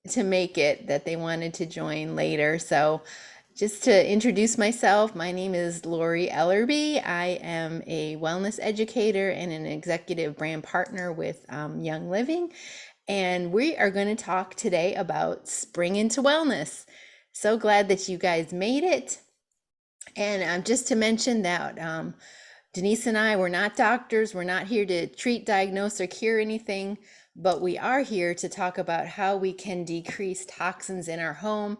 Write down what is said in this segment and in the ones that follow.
to make it that they wanted to join later. So just to introduce myself, my name is Lori Ellerby. I am a wellness educator and an executive brand partner with Young Living. And we are going to talk today about spring into wellness. So glad that you guys made it. And just to mention that Denise and I, we're not doctors. We're not here to treat, diagnose, or cure anything, but we are here to talk about how we can decrease toxins in our home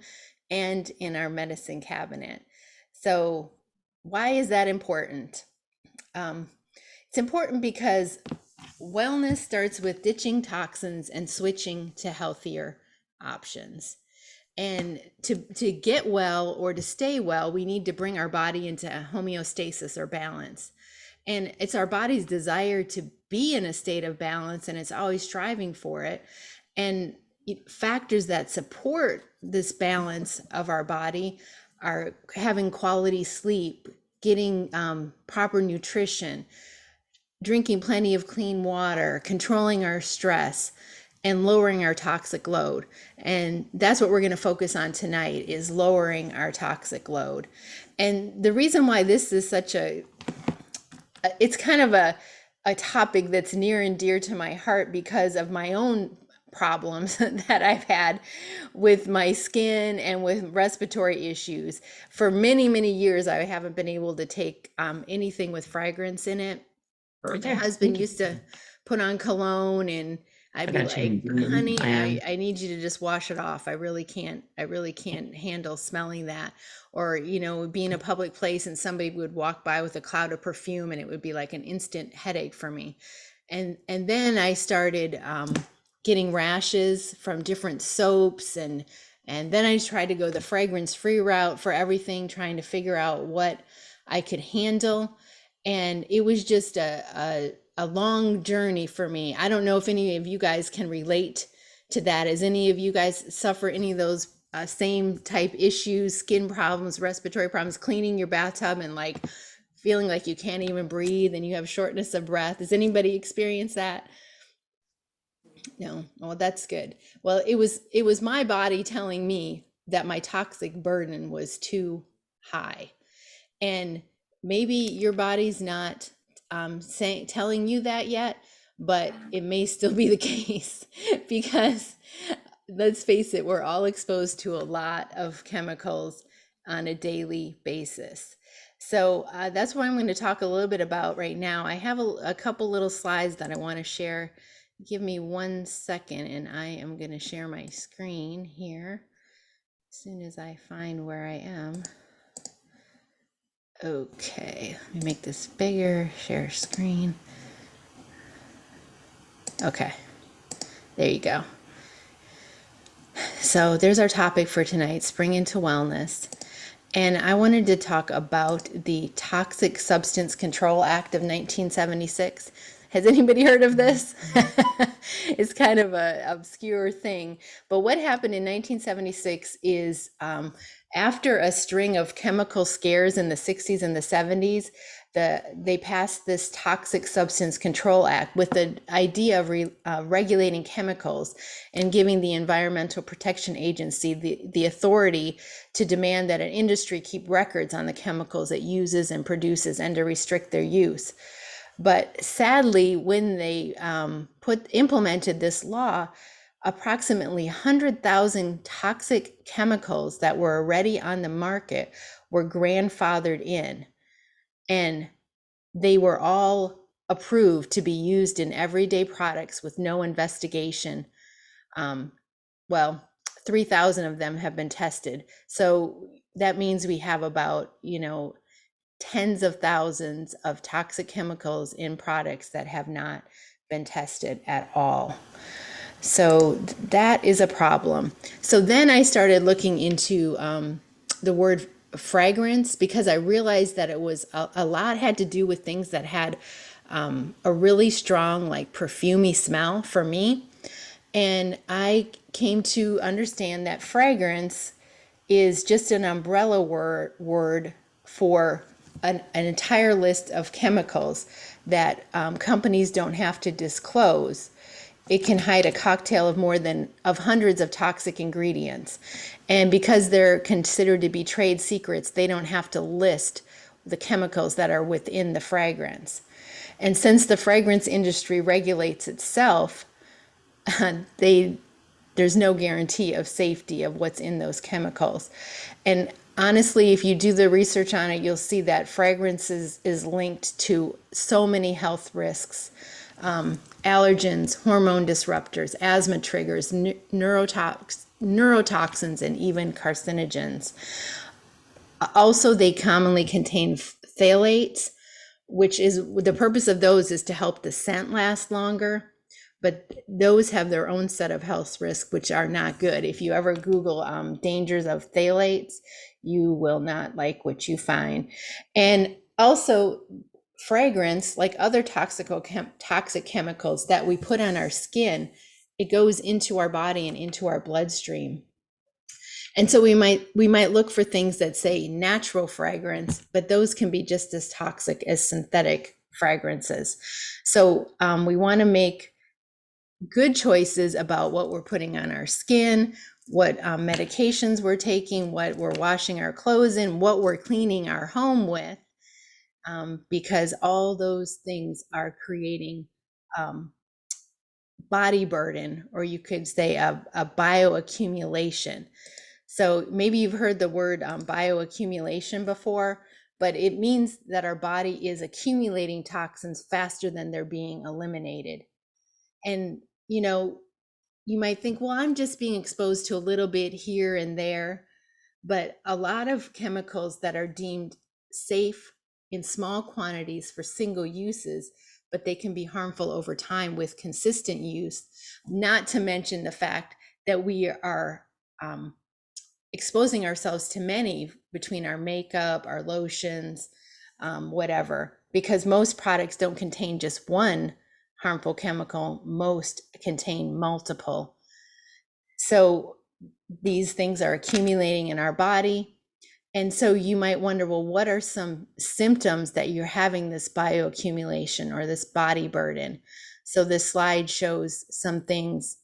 and in our medicine cabinet. So, why is that important? Um, it's important because wellness starts with ditching toxins and switching to healthier options. And to get well or to stay well, we need to bring our body into homeostasis or balance. And it's our body's desire to be in a state of balance, and it's always striving for it. And factors that support this balance of our body are having quality sleep, getting proper nutrition, drinking plenty of clean water, controlling our stress, and lowering our toxic load. And that's what we're going to focus on tonight, is lowering our toxic load. And the reason why this is such it's kind of a topic that's near and dear to my heart because of my own problems that I've had with my skin and with respiratory issues. For many, many years, I haven't been able to take anything with fragrance in it. My husband used to put on cologne, and I'd be like, honey, I need you to just wash it off. I really can't handle smelling that. Or, be in a public place and somebody would walk by with a cloud of perfume and it would be like an instant headache for me. And then I started getting rashes from different soaps, and then I tried to go the fragrance free route for everything, trying to figure out what I could handle. And it was just a long journey for me. I don't know if any of you guys can relate to that. As any of you guys suffer any of those same type issues, skin problems, respiratory problems, cleaning your bathtub and like feeling like you can't even breathe and you have shortness of breath? Does anybody experience that? No. Oh, that's good. Well, it was my body telling me that my toxic burden was too high. And maybe your body's not telling you that yet, but it may still be the case because let's face it, we're all exposed to a lot of chemicals on a daily basis. So that's what I'm going to talk a little bit about right now. I have a couple little slides that I want to share. Give me 1 second and I am going to share my screen here as soon as I find where I am. Okay, let me make this bigger, share screen. Okay, there you go. So there's our topic for tonight, spring into wellness. And I wanted to talk about the Toxic Substance Control Act of 1976. Has anybody heard of this? It's kind of an obscure thing. But what happened in 1976 is after a string of chemical scares in the 60s and the 70s, they passed this Toxic Substance Control Act with the idea of regulating chemicals and giving the Environmental Protection Agency the authority to demand that an industry keep records on the chemicals it uses and produces and to restrict their use. But sadly, when they implemented this law, approximately 100,000 toxic chemicals that were already on the market were grandfathered in, and they were all approved to be used in everyday products with no investigation. Well, 3,000 of them have been tested. So that means we have about, tens of thousands of toxic chemicals in products that have not been tested at all. So that is a problem. So then I started looking into the word fragrance because I realized that it was a lot had to do with things that had a really strong, like perfumey smell for me. And I came to understand that fragrance is just an umbrella word for an entire list of chemicals that companies don't have to disclose it can hide a cocktail of hundreds of toxic ingredients. And because they're considered to be trade secrets, they don't have to list the chemicals that are within the fragrance. And since the fragrance industry regulates itself, they there's no guarantee of safety of what's in those chemicals. And honestly, if you do the research on it, you'll see that fragrances is linked to so many health risks. Allergens, hormone disruptors, asthma triggers, neurotoxins, and even carcinogens. Also, they commonly contain phthalates, which is the purpose of those is to help the scent last longer. But those have their own set of health risks, which are not good. If you ever Google dangers of phthalates, you will not like what you find. And also, fragrance, like other toxic chemicals that we put on our skin, it goes into our body and into our bloodstream. And so we might look for things that say natural fragrance, but those can be just as toxic as synthetic fragrances. So we want to make good choices about what we're putting on our skin, what medications we're taking, what we're washing our clothes in, what we're cleaning our home with, because all those things are creating body burden, or you could say a bioaccumulation. So maybe you've heard the word bioaccumulation before, but it means that our body is accumulating toxins faster than they're being eliminated. And, you might think, well, I'm just being exposed to a little bit here and there, but a lot of chemicals that are deemed safe in small quantities for single uses, but they can be harmful over time with consistent use, not to mention the fact that we are exposing ourselves to many between our makeup, our lotions, whatever, because most products don't contain just one harmful chemical, most contain multiple. So these things are accumulating in our body. And so you might wonder, well, what are some symptoms that you're having this bioaccumulation or this body burden? So this slide shows some things,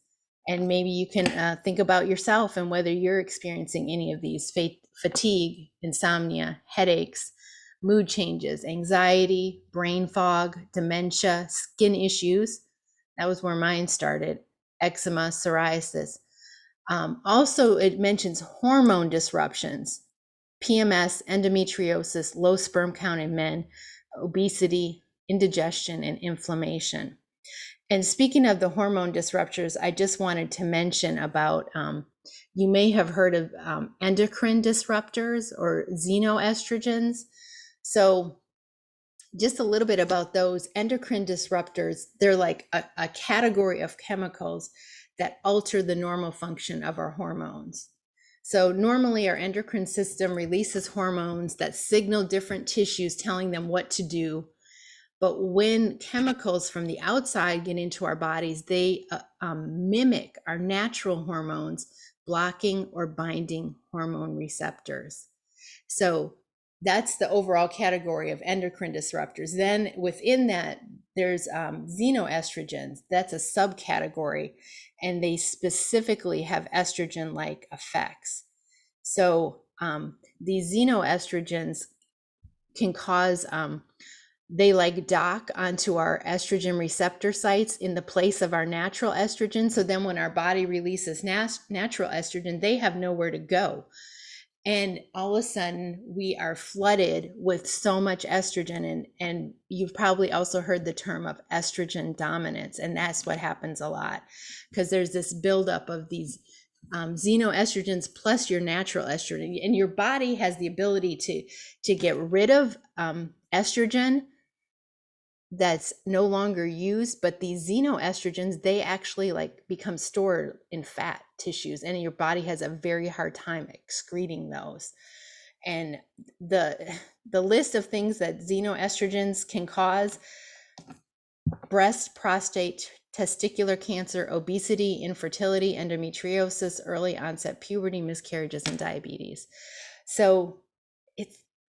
and maybe you can think about yourself and whether you're experiencing any of these: fatigue, insomnia, headaches, mood changes, anxiety, brain fog, dementia, skin issues. That was where mine started: eczema, psoriasis. Also, it mentions hormone disruptions: PMS, endometriosis, low sperm count in men, obesity, indigestion, and inflammation. And speaking of the hormone disruptors, I just wanted to mention about, you may have heard of endocrine disruptors or xenoestrogens. So just a little bit about those endocrine disruptors. They're like a category of chemicals that alter the normal function of our hormones. So normally our endocrine system releases hormones that signal different tissues, telling them what to do. But when chemicals from the outside get into our bodies, they mimic our natural hormones, blocking or binding hormone receptors. So that's the overall category of endocrine disruptors. Then within that, there's xenoestrogens. That's a subcategory, and they specifically have estrogen-like effects. So these xenoestrogens can cause they like dock onto our estrogen receptor sites in the place of our natural estrogen. So then when our body releases natural estrogen, they have nowhere to go. And all of a sudden we are flooded with so much estrogen. And you've probably also heard the term of estrogen dominance. And that's what happens a lot, because there's this buildup of these xenoestrogens plus your natural estrogen. And your body has the ability to get rid of estrogen that's no longer used, but these xenoestrogens, they actually like become stored in fat tissues, and your body has a very hard time excreting those. And the list of things that xenoestrogens can cause: breast, prostate, testicular cancer, obesity, infertility, endometriosis, early onset puberty, miscarriages, and diabetes. So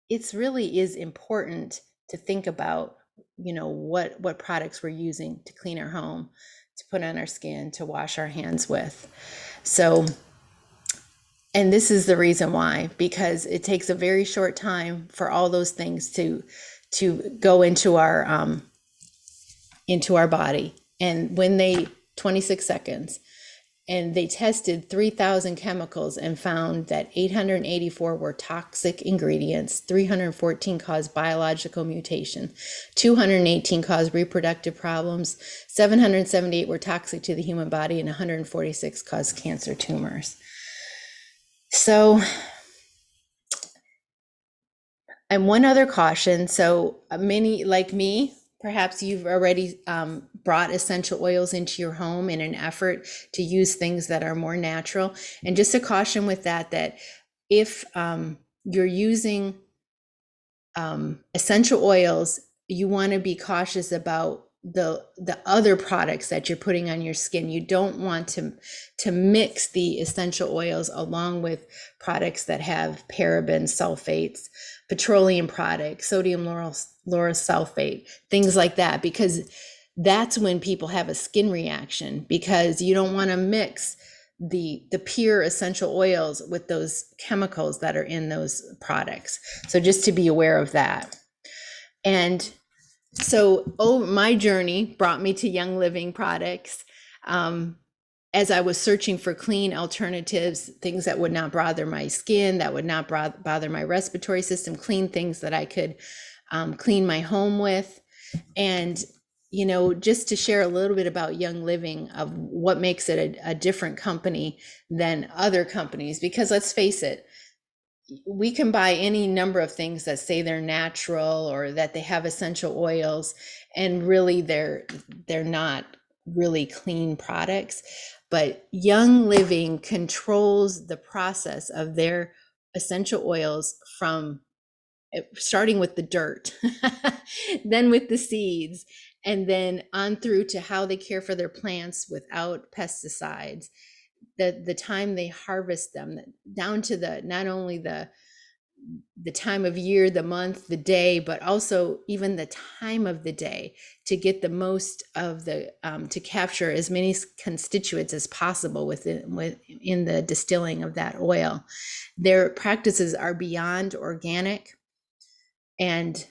it's really is important to think about what products we're using to clean our home, to put on our skin, to wash our hands with. So, and this is the reason why, because it takes a very short time for all those things to go into our body. And when they 26 seconds, and they tested 3,000 chemicals and found that 884 were toxic ingredients, 314 caused biological mutation, 218 caused reproductive problems, 778 were toxic to the human body, and 146 caused cancer tumors. So, and one other caution. So many like me, perhaps you've already brought essential oils into your home in an effort to use things that are more natural. And just a caution with that, that if you're using essential oils, you want to be cautious about the other products that you're putting on your skin. You don't want to mix the essential oils along with products that have parabens, sulfates, petroleum products, sodium lauryl sulfate, things like that, because that's when people have a skin reaction, because you don't want to mix the pure essential oils with those chemicals that are in those products. So just to be aware of that. And so my journey brought me to Young Living products. As I was searching for clean alternatives, things that would not bother my skin, that would not bother my respiratory system, clean things that I could clean my home with. And, you know, just to share a little bit about Young Living, of what makes it a different company than other companies, because let's face it, we can buy any number of things that say they're natural or that they have essential oils, and really they're not really clean products. But Young Living controls the process of their essential oils, from starting with the dirt, then with the seeds, and then on through to how they care for their plants without pesticides, the time they harvest them, down to the not only the time of year, the month, the day, but also even the time of the day, to get the most of the to capture as many constituents as possible within the distilling of that oil. Their practices are beyond organic, and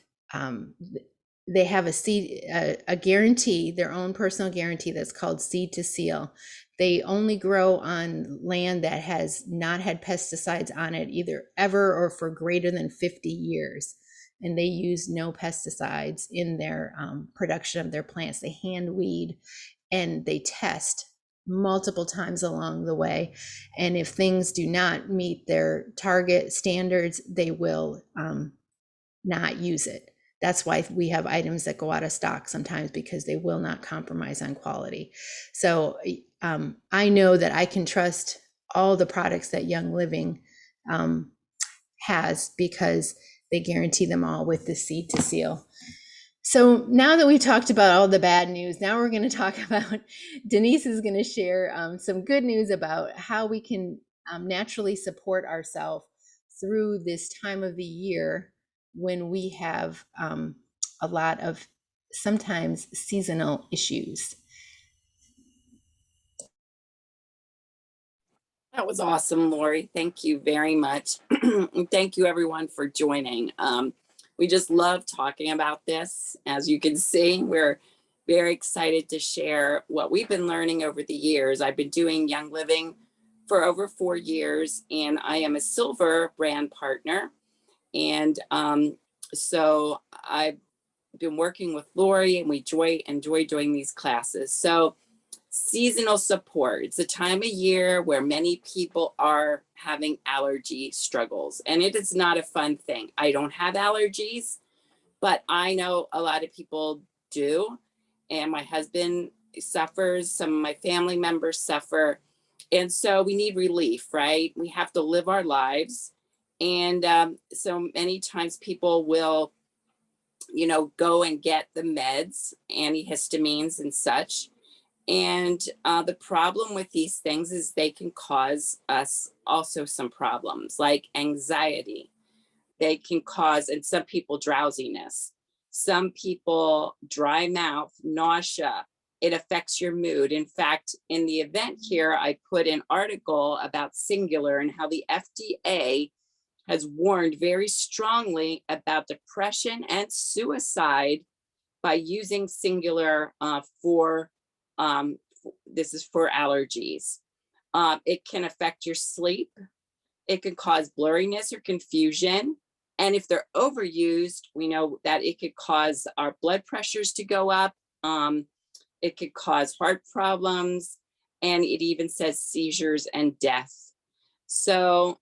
they have a guarantee, their own personal guarantee, that's called Seed to Seal. They only grow on land that has not had pesticides on it either ever or for greater than 50 years. And they use no pesticides in their production of their plants. They hand weed and they test multiple times along the way. And if things do not meet their target standards, they will not use it. That's why we have items that go out of stock sometimes, because they will not compromise on quality. So I know that I can trust all the products that Young Living has, because they guarantee them all with the Seed to Seal. So now that we talked about all the bad news, now we're going to talk about, Denise is going to share some good news about how we can naturally support ourselves through this time of the year when we have a lot of sometimes seasonal issues. That was awesome, Lori. Thank you very much. And thank you everyone for joining. We just love talking about this. As you can see, we're very excited to share what we've been learning over the years. I've been doing Young Living for over 4 years, and I am a silver brand partner. And so I've been working with Lori, and we enjoy doing these classes. So seasonal support. It's a time of year where many people are having allergy struggles, and it is not a fun thing. I don't have allergies, but I know a lot of people do. And my husband suffers, some of my family members suffer. And so we need relief, right? We have to live our lives. And so many times people will, go and get the meds, antihistamines and such. And the problem with these things is they can cause us also some problems like anxiety. They can cause, and some people, drowsiness. Some people, dry mouth, nausea, it affects your mood. In fact, in the event here, I put an article about singular and how the FDA has warned very strongly about depression and suicide by using singular this is for allergies. It can affect your sleep. It can cause blurriness or confusion. And if they're overused, we know that it could cause our blood pressures to go up. It could cause heart problems, and it even says seizures and death. So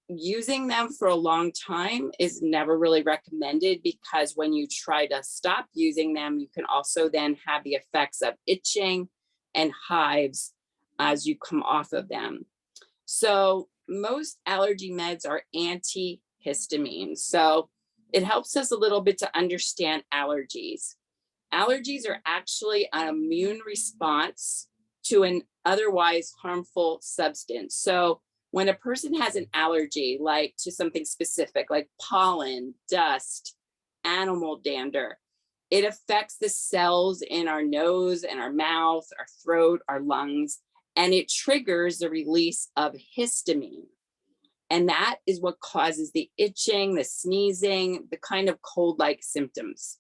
using them for a long time is never really recommended, because when you try to stop using them, you can also then have the effects of itching and hives as you come off of them. So most allergy meds are antihistamines. So it helps us a little bit to understand allergies. Allergies are actually an immune response to an otherwise harmful substance. So when a person has an allergy, like to something specific, like pollen, dust, animal dander, it affects the cells in our nose and our mouth, our throat, our lungs, and it triggers the release of histamine. And that is what causes the itching, the sneezing, the kind of cold-like symptoms.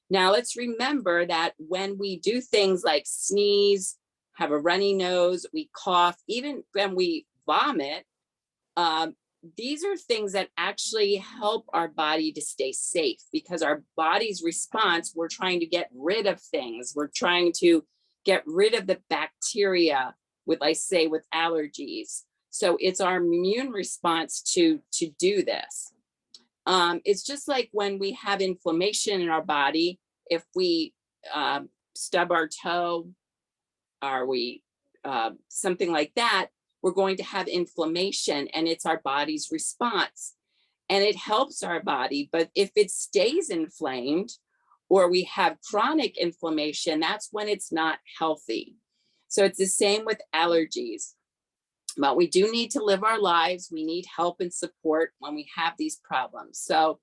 Now, let's remember that when we do things like sneeze, have a runny nose, we cough, even when we vomit, these are things that actually help our body to stay safe, because our body's response, we're trying to get rid of things. We're trying to get rid of the bacteria with, I say, with allergies. So it's our immune response to do this. It's just like when we have inflammation in our body, if we stub our toe, or we something like that, we're going to have inflammation, and it's our body's response, and it helps our body. But if it stays inflamed, or we have chronic inflammation, that's when it's not healthy. So it's the same with allergies. But we do need to live our lives. We need help and support when we have these problems. So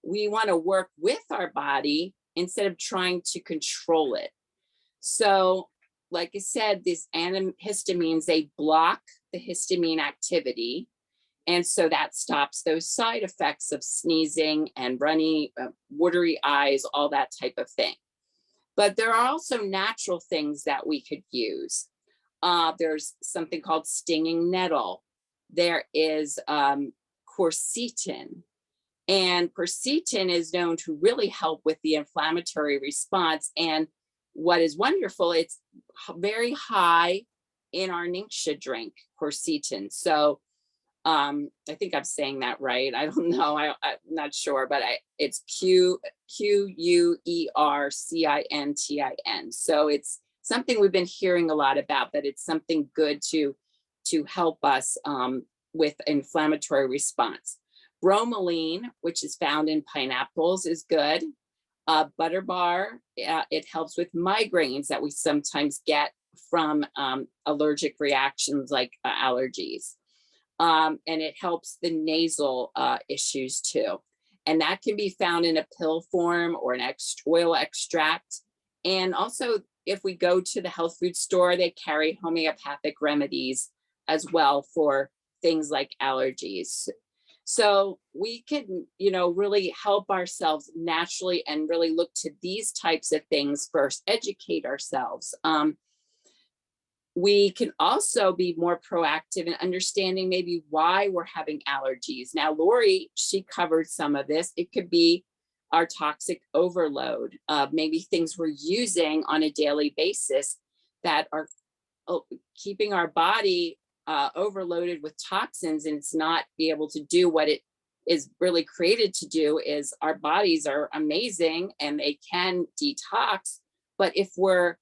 we want to work with our body instead of trying to control it. So, like I said, these antihistamines, they block the histamine activity. And so that stops those side effects of sneezing and runny, watery eyes, all that type of thing. But there are also natural things that we could use. There's something called stinging nettle. There is quercetin. And quercetin is known to really help with the inflammatory response. And what is wonderful, it's very high in our Ningxia drink, quercetin. So I think I'm saying that right. I don't know. I'm not sure, but it's Quercetin. So it's something we've been hearing a lot about, that it's something good to help us with inflammatory response. Bromelain, which is found in pineapples, is good. Butterbar, it helps with migraines that we sometimes get from allergic reactions like allergies. And it helps the nasal issues too. And that can be found in a pill form or an oil extract. And also, if we go to the health food store, they carry homeopathic remedies as well for things like allergies. So we can, really help ourselves naturally and really look to these types of things first, educate ourselves. We can also be more proactive in understanding maybe why we're having allergies. Now, Lori, she covered some of this. It could be our toxic overload, maybe things we're using on a daily basis that are keeping our body overloaded with toxins, and it's not be able to do what it is really created to do. Is our bodies are amazing and they can detox, but if we're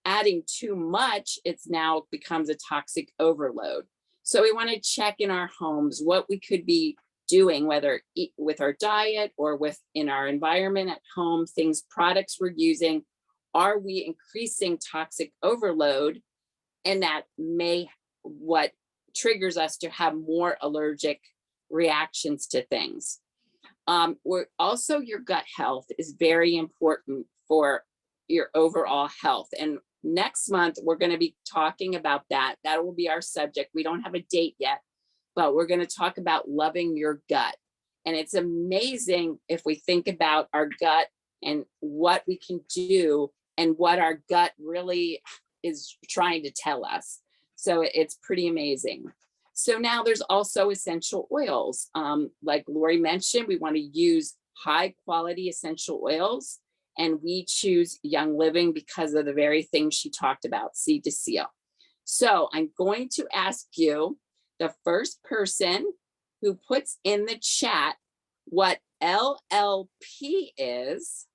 adding too much, it's now becomes a toxic overload. So we want to check in our homes what we could be doing, whether with our diet or in our environment at home, products we're using. Are we increasing toxic overload? And that may what triggers us to have more allergic reactions to things. We're also, your gut health is very important for your overall health. And next month, we're going to be talking about that. That will be our subject. We don't have a date yet, but we're going to talk about loving your gut. And it's amazing if we think about our gut and what we can do and what our gut really is trying to tell us. So it's pretty amazing. So now there's also essential oils. Like Lori mentioned, we want to use high quality essential oils, and we choose Young Living because of the very thing she talked about, seed to seal. So I'm going to ask you, the first person who puts in the chat what LLP is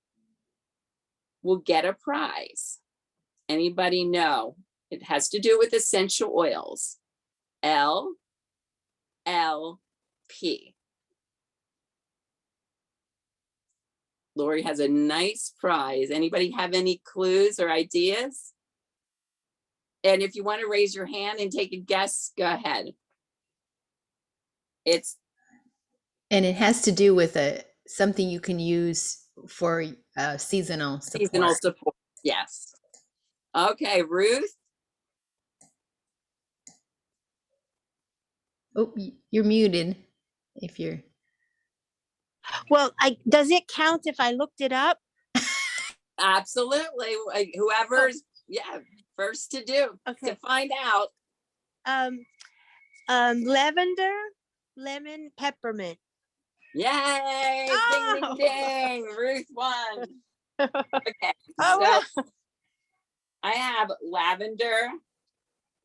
will get a prize. Anybody know? It has to do with essential oils. LLP. Lori has a nice prize. Anybody have any clues or ideas? And if you want to raise your hand and take a guess, go ahead. And it has to do with something you can use for seasonal support. Seasonal support, yes. Okay, Ruth. Oh, you're muted if you're. Well, does it count if I looked it up? Absolutely. Whoever's first to do to find out. Lavender, lemon, peppermint. Yay! Oh! Ding, ding, ding. Ruth won. Okay. Oh, So I have lavender,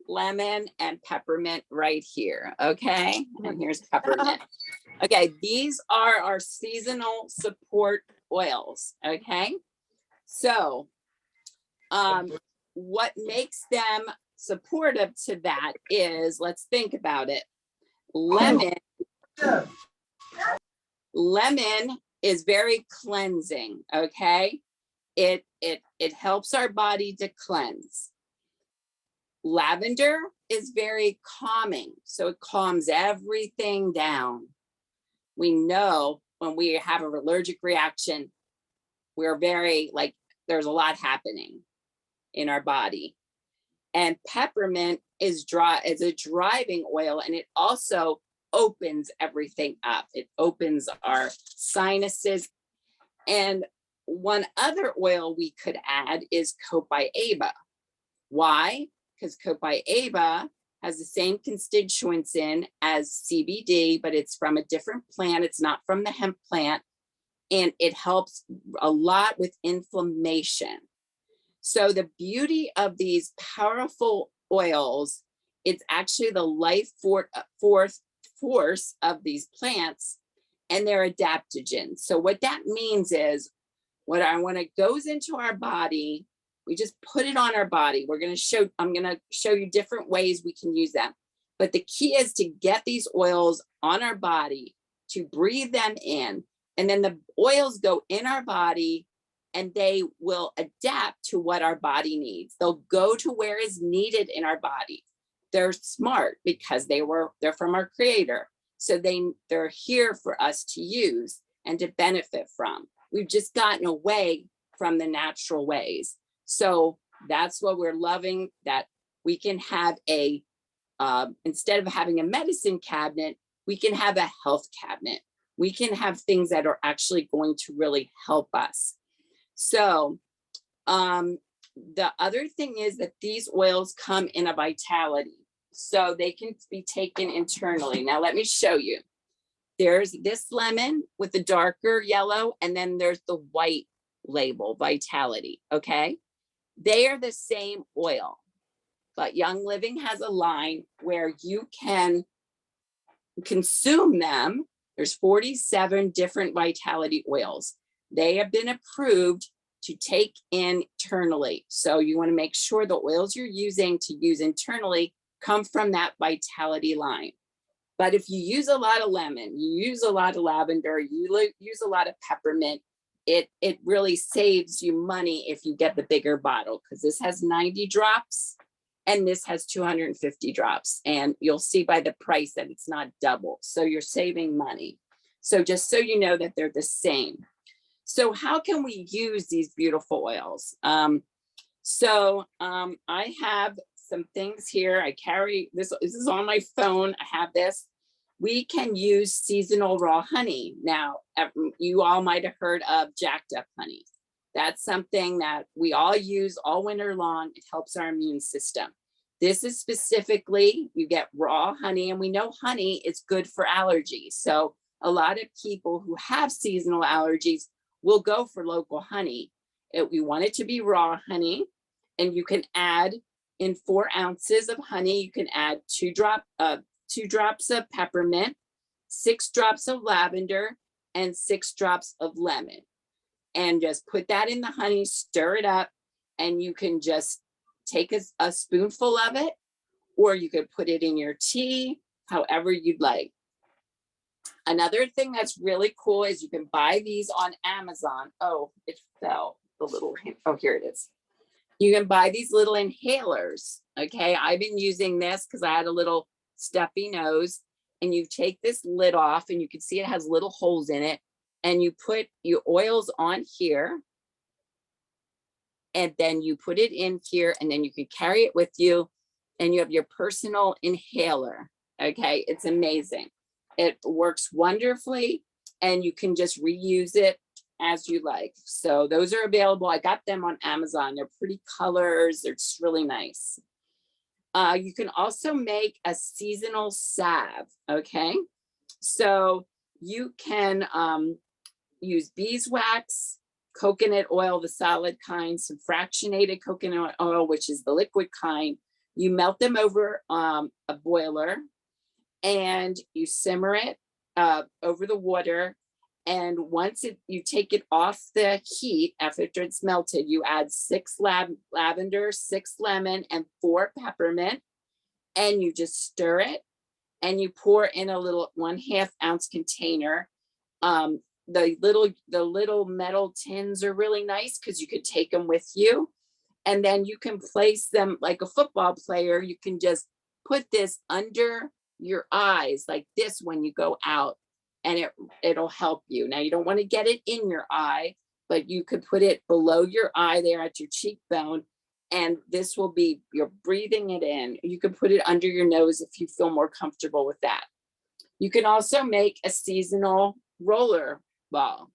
lemon, and peppermint right here. Okay. And here's peppermint. Okay. These are our seasonal support oils. Okay. So what makes them supportive to that is, let's think about it. Lemon is very cleansing. Okay. It helps our body to cleanse. Lavender is very calming. So it calms everything down. We know when we have an allergic reaction, we're very there's a lot happening in our body. And peppermint is a driving oil, and it also opens everything up. It opens our sinuses. And one other oil we could add is copaiba. Why? Because copaiba has the same constituents in as CBD, but it's from a different plant. It's not from the hemp plant. And it helps a lot with inflammation. So the beauty of these powerful oils, it's actually the life force of these plants, and they're adaptogens. So what that means is when it goes into our body, we just put it on our body. I'm going to show you different ways we can use them. But the key is to get these oils on our body, to breathe them in, and then the oils go in our body and they will adapt to what our body needs. They'll go to where is needed in our body. They're smart because they're from our creator. So they're here for us to use and to benefit from. We've just gotten away from the natural ways. So that's what we're loving, that we can have instead of having a medicine cabinet, we can have a health cabinet. We can have things that are actually going to really help us. So the other thing is that these oils come in a vitality, so they can be taken internally. Now, let me show you. There's this lemon with the darker yellow, and then there's the white label, vitality, okay? They are the same oil, but Young Living has a line where you can consume them. There's 47 different vitality oils. They have been approved to take internally. So you want to make sure the oils you're using to use internally come from that vitality line. But if you use a lot of lemon, you use a lot of lavender, you use a lot of peppermint, it really saves you money if you get the bigger bottle, because this has 90 drops and this has 250 drops. And you'll see by the price that it's not double. So you're saving money. So just so you know that they're the same. So how can we use these beautiful oils? I have some things here. I carry this. This is on my phone. I have this. We can use seasonal raw honey. Now, you all might have heard of jacked up honey. That's something that we all use all winter long. It helps our immune system. This is specifically, you get raw honey, and we know honey is good for allergies. So a lot of people who have seasonal allergies will go for local honey. We want it to be raw honey, and you can add in 4 ounces of honey, you can add 2 drops of peppermint, 6 drops of lavender, and 6 drops of lemon. And just put that in the honey, stir it up, and you can just take a spoonful of it, or you could put it in your tea, however you'd like. Another thing that's really cool is you can buy these on Amazon. Oh, it fell, the little, oh, here it is. You can buy these little inhalers. Okay, I've been using this because I had a little stuffy nose, and you take this lid off, and you can see it has little holes in it, and you put your oils on here, and then you put it in here, and then you can carry it with you, and you have your personal inhaler. Okay, it's amazing. It works wonderfully, and you can just reuse it as you like. So those are available. I got them on Amazon. They're pretty colors. They're just really nice. You can also make a seasonal salve. Okay, so you can use beeswax, coconut oil, the solid kind, some fractionated coconut oil, which is the liquid kind. You melt them over a boiler, and you simmer it over the water. And once you take it off the heat, after it's melted, you add 6 lavender, 6 lemon, and 4 peppermint, and you just stir it, and you pour in a little 1/2 ounce container. The little metal tins are really nice because you could take them with you, and then you can place them like a football player. You can just put this under your eyes like this when you go out, and it'll help you. Now, you don't want to get it in your eye, but you could put it below your eye there at your cheekbone, and this will be, you're breathing it in. You can put it under your nose if you feel more comfortable with that. You can also make a seasonal roller ball.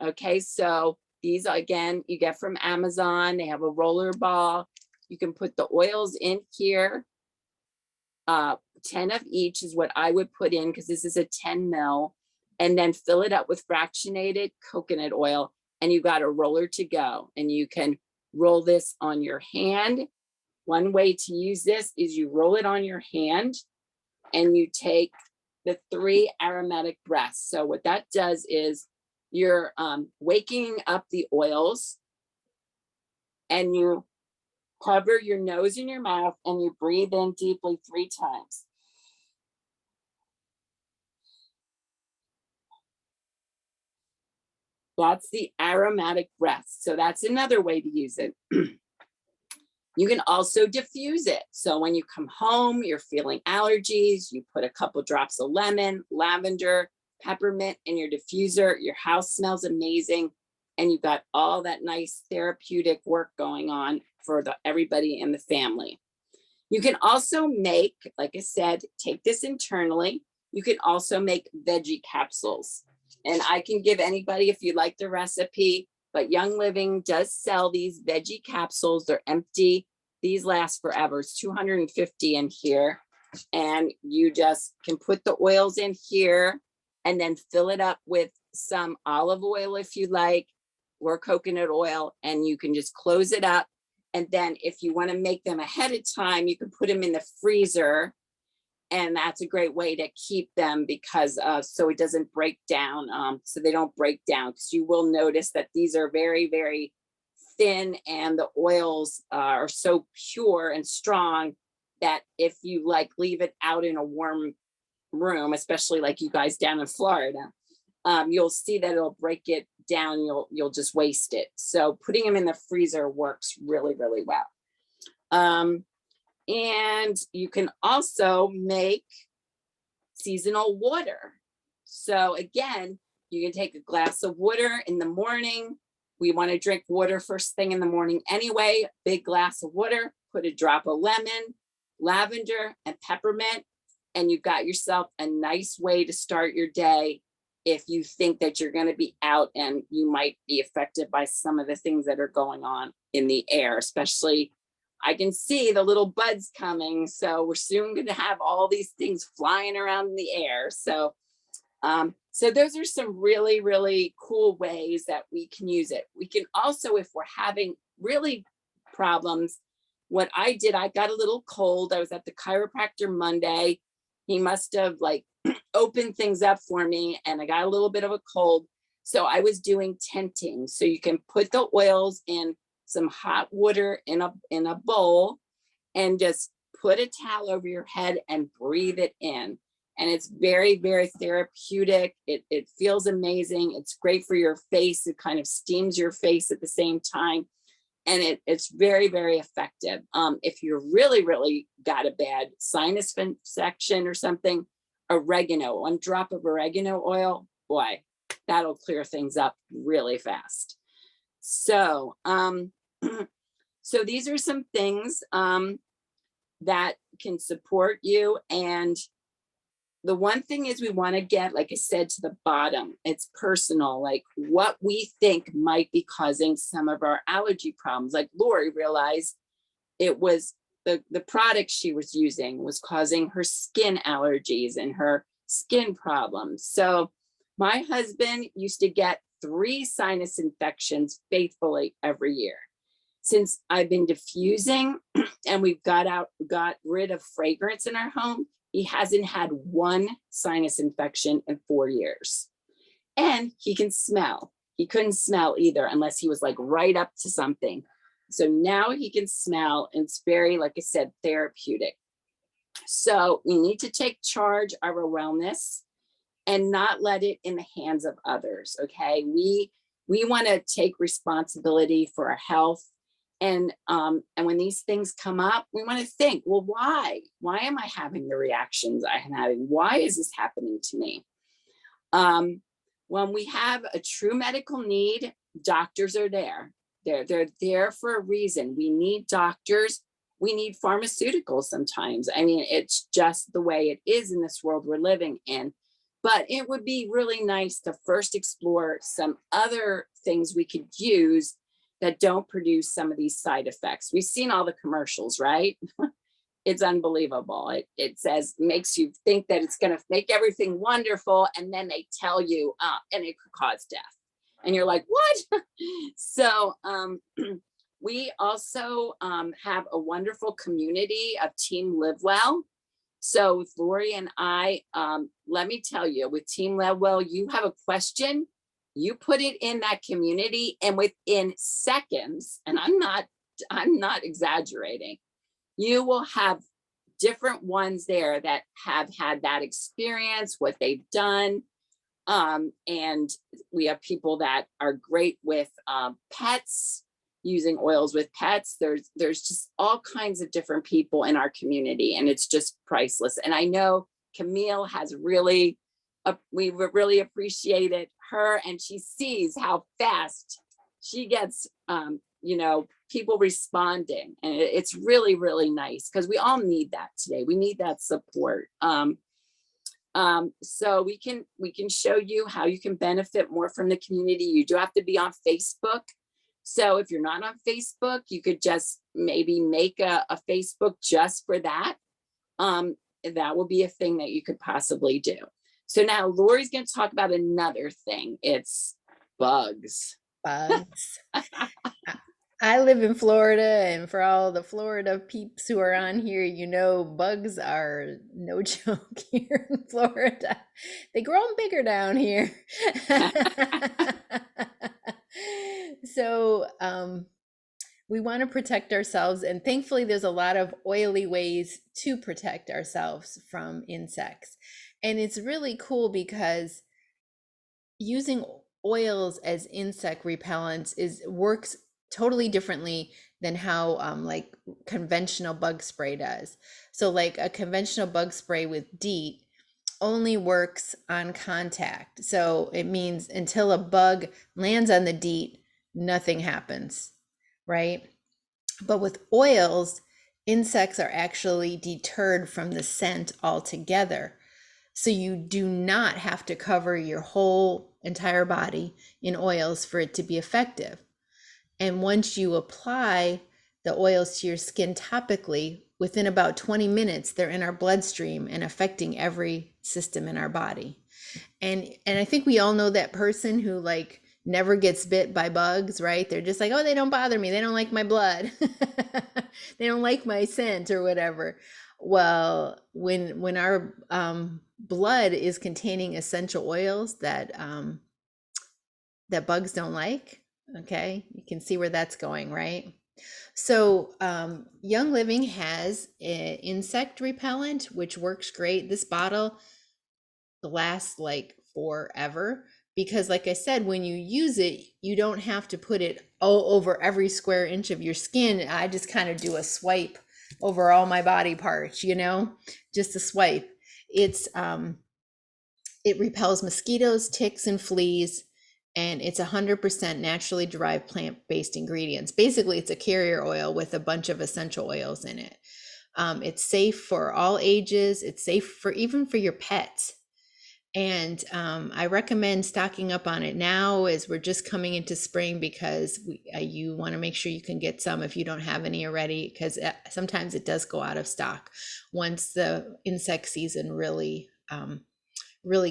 Okay, so these, again, you get from Amazon. They have a roller ball. You can put the oils in here. 10 of each is what I would put in, because this is a 10 ml, and then fill it up with fractionated coconut oil, and you got a roller to go. And you can roll this on your hand. One way to use this is you roll it on your hand, and you take the 3 aromatic breaths. So what that does is you're waking up the oils, and you cover your nose and your mouth, and you breathe in deeply 3 times. That's the aromatic breath. So that's another way to use it. You can also diffuse it. So when you come home, you're feeling allergies, you put a couple drops of lemon, lavender, peppermint in your diffuser. Your house smells amazing, and you've got all that nice therapeutic work going on for everybody in the family. You can also make, like I said, take this internally. You can also make veggie capsules. And I can give anybody, if you like the recipe, but Young Living does sell these veggie capsules. They're empty. These last forever. It's 250 in here. And you just can put the oils in here, and then fill it up with some olive oil if you like, or coconut oil, and you can just close it up. And then if you want to make them ahead of time, you can put them in the freezer, and that's a great way to keep them, because so it doesn't break down, so they don't break down, because you will notice that these are very, very thin, and the oils are so pure and strong that if you like leave it out in a warm room, especially like you guys down in Florida, you'll see that it'll break it down. You'll just waste it. So putting them in the freezer works really, really well. And you can also make seasonal water. So again, You can take a glass of water in the morning. We want to drink water first thing in the morning anyway. Big glass of water, put a drop of lemon, lavender, and peppermint, and you've got yourself a nice way to start your day if you think that you're going to be out and you might be affected by some of the things that are going on in the air, especially I can see the little buds coming. So we're soon going to have all these things flying around in the air. So those are some really, really cool ways that we can use it. We can also, if we're having really problems, what I did, I got a little cold. I was at the chiropractor Monday. He must have like opened things up for me and I got a little bit of a cold. So I was doing tenting. So you can put the oils in some hot water in a bowl and just put a towel over your head and breathe it in. And it's very, very therapeutic. It feels amazing. It's great for your face. It kind of steams your face at the same time. And it's very, very effective. If you're really, really got a bad sinus infection or something, oregano, 1 drop of oregano oil, boy, that'll clear things up really fast. So, so these are some things that can support you. And the one thing is we want to get, like I said, to the bottom. It's personal, like what we think might be causing some of our allergy problems. Like Lori realized it was the product she was using was causing her skin allergies and her skin problems. So my husband used to get 3 sinus infections faithfully every year. Since I've been diffusing and we've got rid of fragrance in our home, he hasn't had 1 sinus infection in 4 years. And he can smell. He couldn't smell either unless he was like right up to something. So now he can smell, and it's very, like I said, therapeutic. So we need to take charge of our wellness and not let it in the hands of others. Okay. We want to take responsibility for our health. And when these things come up, we want to think, well, why? Why am I having the reactions I'm having? Why is this happening to me? When we have a true medical need, doctors are there. They're there for a reason. We need doctors. We need pharmaceuticals sometimes. I mean, it's just the way it is in this world we're living in. But it would be really nice to first explore some other things we could use that don't produce some of these side effects. We've seen all the commercials, right? It's unbelievable. It says, makes you think that it's going to make everything wonderful. And then they tell you, and it could cause death. And you're like, what? So we also have a wonderful community of Team Live Well. So with Lori and I, let me tell you, with Team Live Well, you have a question, you put it in that community, and within seconds, and I'm not exaggerating, you will have different ones there that have had that experience, what they've done. And we have people that are great with pets, using oils with pets. There's just all kinds of different people in our community, and it's just priceless. And I know Camille has really, we really appreciated her, and she sees how fast she gets, people responding. And it's really, really nice because we all need that today. We need that support. So we can show you how you can benefit more from the community. You do have to be on Facebook. So if you're not on Facebook, you could just maybe make a Facebook just for that. That will be a thing that you could possibly do. So now Lori's going to talk about another thing. It's bugs. Bugs. I live in Florida, and for all the Florida peeps who are on here, bugs are no joke here in Florida. They grow bigger down here. So we want to protect ourselves, and thankfully there's a lot of oily ways to protect ourselves from insects. And it's really cool because using oils as insect repellents works totally differently than how like conventional bug spray does. So like a conventional bug spray with DEET only works on contact. So it means until a bug lands on the DEET, nothing happens, right? But with oils, insects are actually deterred from the scent altogether. So you do not have to cover your whole entire body in oils for it to be effective. And once you apply the oils to your skin topically, within about 20 minutes, they're in our bloodstream and affecting every system in our body. And I think we all know that person who like never gets bit by bugs, right? They're just like, oh, they don't bother me. They don't like my blood. They don't like my scent or whatever. Well, when our blood is containing essential oils that bugs don't like, okay, you can see where that's going, right? So Young Living has an insect repellent, which works great. This bottle lasts like forever because, like I said, when you use it, you don't have to put it all over every square inch of your skin. I just kind of do a swipe over all my body parts, just a swipe. It repels mosquitoes, ticks, and fleas, and it's 100% naturally derived plant-based ingredients. Basically, it's a carrier oil with a bunch of essential oils in it. It's safe for all ages. It's safe for even for your pets. And I recommend stocking up on it now as we're just coming into spring because you want to make sure you can get some if you don't have any already, because sometimes it does go out of stock once the insect season really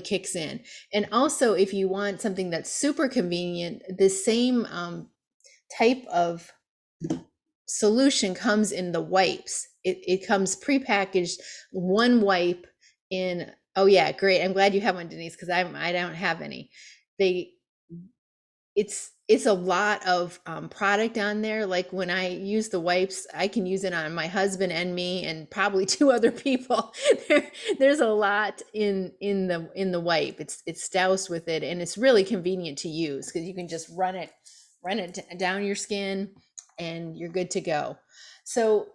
kicks in. And also, if you want something that's super convenient, the same type of solution comes in the wipes. It comes prepackaged, one wipe in. Oh yeah, great. I'm glad you have one, Denise, because I don't have any. It's a lot of product on there. Like when I use the wipes, I can use it on my husband and me and probably two other people. There's a lot in the wipe. It's doused with it, and it's really convenient to use because you can just run it down your skin and you're good to go. So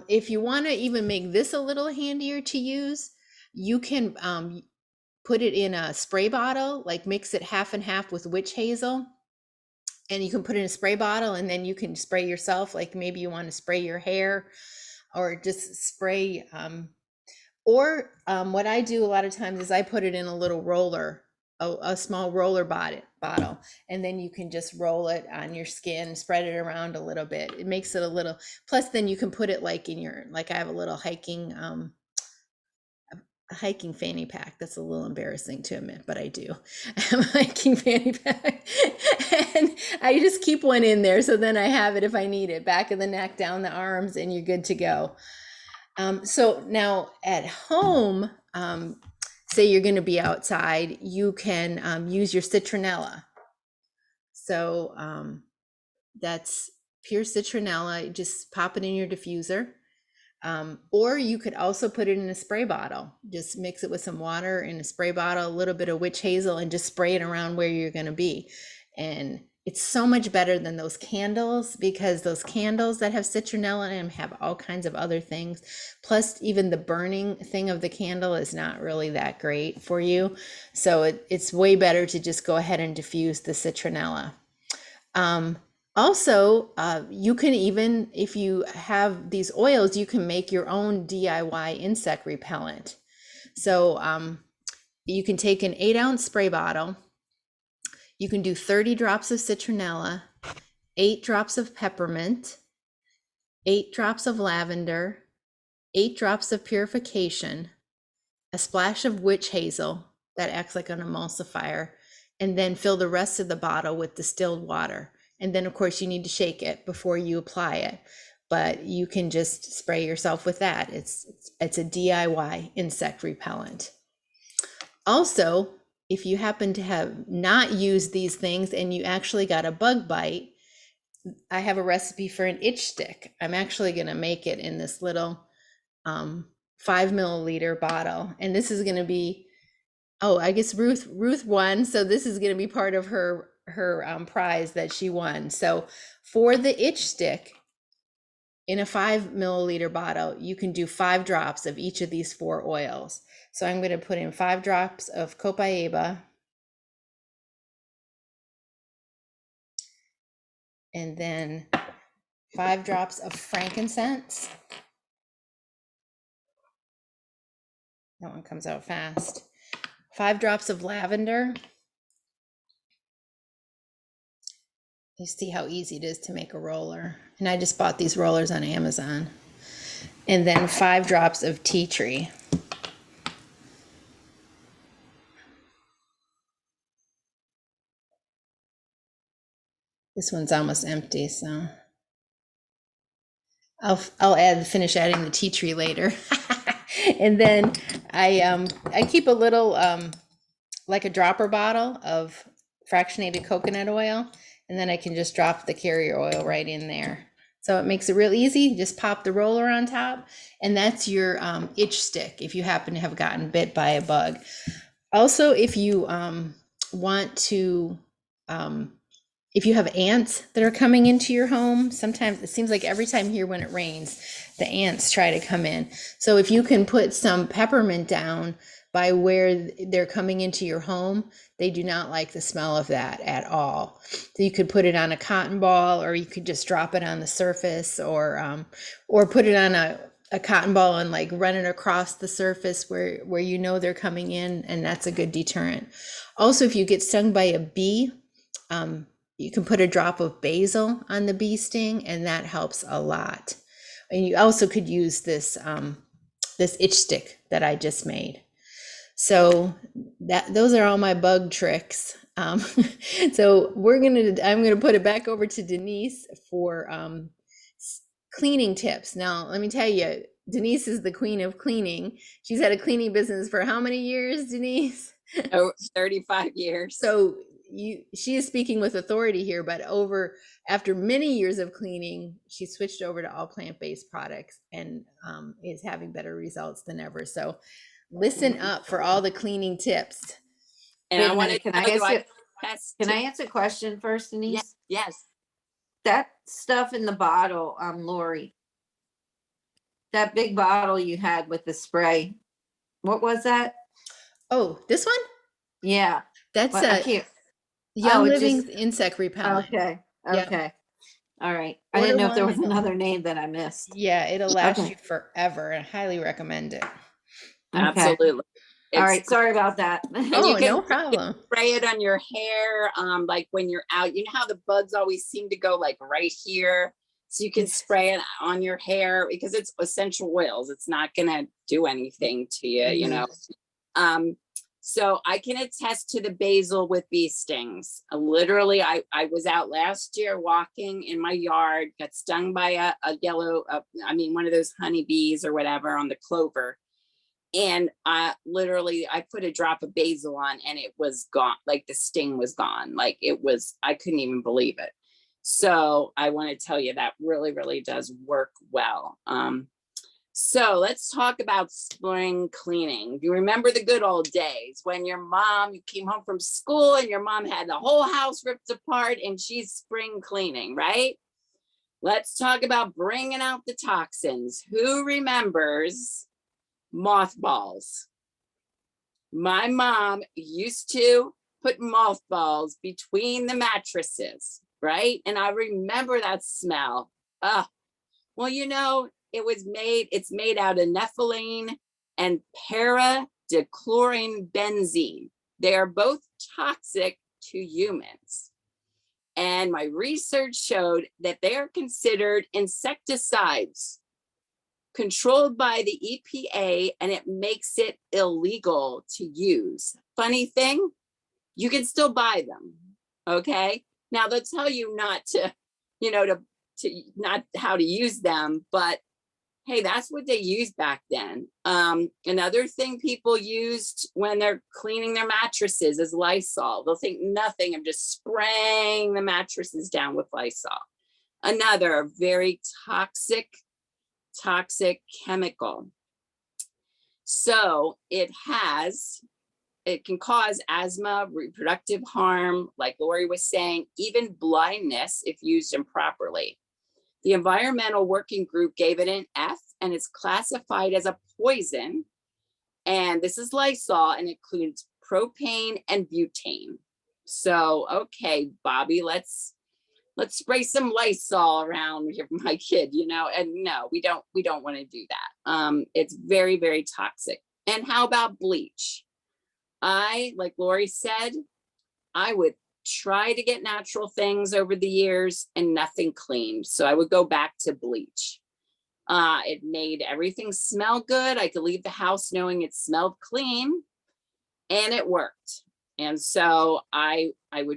if you want to even make this a little handier to use, you can put it in a spray bottle, like mix it half and half with witch hazel, and you can put it in a spray bottle, and then you can spray yourself. Like maybe you want to spray your hair or just spray. What I do a lot of times is I put it in a little roller, a small roller bottle, and then you can just roll it on your skin, spread it around a little bit. It makes it a little, plus then you can put it like in your, like I have a little hiking fanny pack. That's a little embarrassing to admit, but I do. I have a hiking fanny pack. And I just keep one in there. So then I have it if I need it, back of the neck, down the arms, and you're good to go. So now at home, say you're going to be outside, you can use your citronella. So that's pure citronella. Just pop it in your diffuser. Or you could also put it in a spray bottle. Just mix it with some water in a spray bottle, a little bit of witch hazel, and just spray it around where you're going to be. And it's so much better than those candles, because those candles that have citronella in them have all kinds of other things. Plus, even the burning thing of the candle is not really that great for you. So it's way better to just go ahead and diffuse the citronella. Also, you can even, if you have these oils, you can make your own DIY insect repellent. So you can take an 8-ounce spray bottle. You can do 30 drops of citronella, 8 drops of peppermint, 8 drops of lavender, 8 drops of purification, a splash of witch hazel that acts like an emulsifier, and then fill the rest of the bottle with distilled water. And then, of course, you need to shake it before you apply it, but you can just spray yourself with that. It's a DIY insect repellent. Also, if you happen to have not used these things and you actually got a bug bite, I have a recipe for an itch stick. I'm actually going to make it in this little 5 milliliter bottle. And this is going to be, I guess Ruth won. So this is going to be part of her prize that she won. So for the itch stick, in a 5 milliliter bottle, you can do 5 drops of each of these 4 oils. So I'm going to put in 5 drops of copaiba, and then 5 drops of frankincense. That one comes out fast. 5 drops of lavender. You see how easy it is to make a roller. And I just bought these rollers on Amazon. And then 5 drops of tea tree. This one's almost empty, so I'll finish adding the tea tree later. And then I keep a little like a dropper bottle of fractionated coconut oil, and then I can just drop the carrier oil right in there. So it makes it real easy. Just pop the roller on top, and that's your itch stick if you happen to have gotten bit by a bug. Also, if you want to, if you have ants that are coming into your home, sometimes it seems like every time here when it rains, the ants try to come in. So if you can put some peppermint down by where they're coming into your home, they do not like the smell of that at all. So you could put it on a cotton ball, or you could just drop it on the surface, or put it on a cotton ball and like run it across the surface where you know they're coming in, and that's a good deterrent. Also, if you get stung by a bee, you can put a drop of basil on the bee sting, and that helps a lot. And you also could use this this itch stick that I just made. So those are all my bug tricks. So I'm gonna put it back over to Denise for cleaning tips. Now, let me tell you, Denise is the queen of cleaning. She's had a cleaning business for how many years, Denise? Oh, 35 years. So she is speaking with authority here, but after many years of cleaning, she switched over to all plant-based products and is having better results than ever. So listen up for all the cleaning tips. And I want to Can I answer a question first, Denise? Yes. That stuff in the bottle, Lori, that big bottle you had with the spray, what was that? Oh, this one? Yeah. That's Well, I can't. Young Oh, it Living just- insect repellent. Okay. Yep. Okay. All right. I Order didn't know if there one, was another name that I missed. Yeah, it'll last Okay. you forever. I highly recommend it. Okay. Absolutely. All right. Sorry about that. Oh, you can no problem. spray it on your hair, like when you're out. You know how the bugs always seem to go like right here? So you can spray it on your hair because it's essential oils. It's not gonna do anything to you, you know. So I can attest to the basil with bee stings. Literally, I was out last year walking in my yard, got stung by a yellow, one of those honeybees or whatever on the clover. And I put a drop of basil on and it was gone. Like the sting was gone. Like I couldn't even believe it. So I want to tell you that really, really does work well. So let's talk about spring cleaning. Do you remember the good old days when you came home from school and your mom had the whole house ripped apart and she's spring cleaning, right? Let's talk about bringing out the toxins. Who remembers mothballs? My mom used to put mothballs between the mattresses, right? And I remember that smell. Well, it's made out of nepheline and para-dichlorobenzene. They are both toxic to humans. And my research showed that they are considered insecticides controlled by the EPA, and it makes it illegal to use. Funny thing, you can still buy them, okay? Now they'll tell you not to, not how to use them, but hey, that's what they used back then. Another thing people used when they're cleaning their mattresses is Lysol. They'll think nothing of just spraying the mattresses down with Lysol. Another very toxic chemical. So it can cause asthma, reproductive harm, like Lori was saying, even blindness if used improperly. The environmental working group gave it an F, and it's classified as a poison. And this is Lysol, and it includes propane and butane. So, okay, Bobby, let's spray some Lysol around here, my kid, you know, and no, we don't want to do that. It's very, very toxic. And how about bleach? Like Lori said, I would try to get natural things over the years and nothing cleaned. So I would go back to bleach. It made everything smell good. I could leave the house knowing it smelled clean, and it worked. And so I've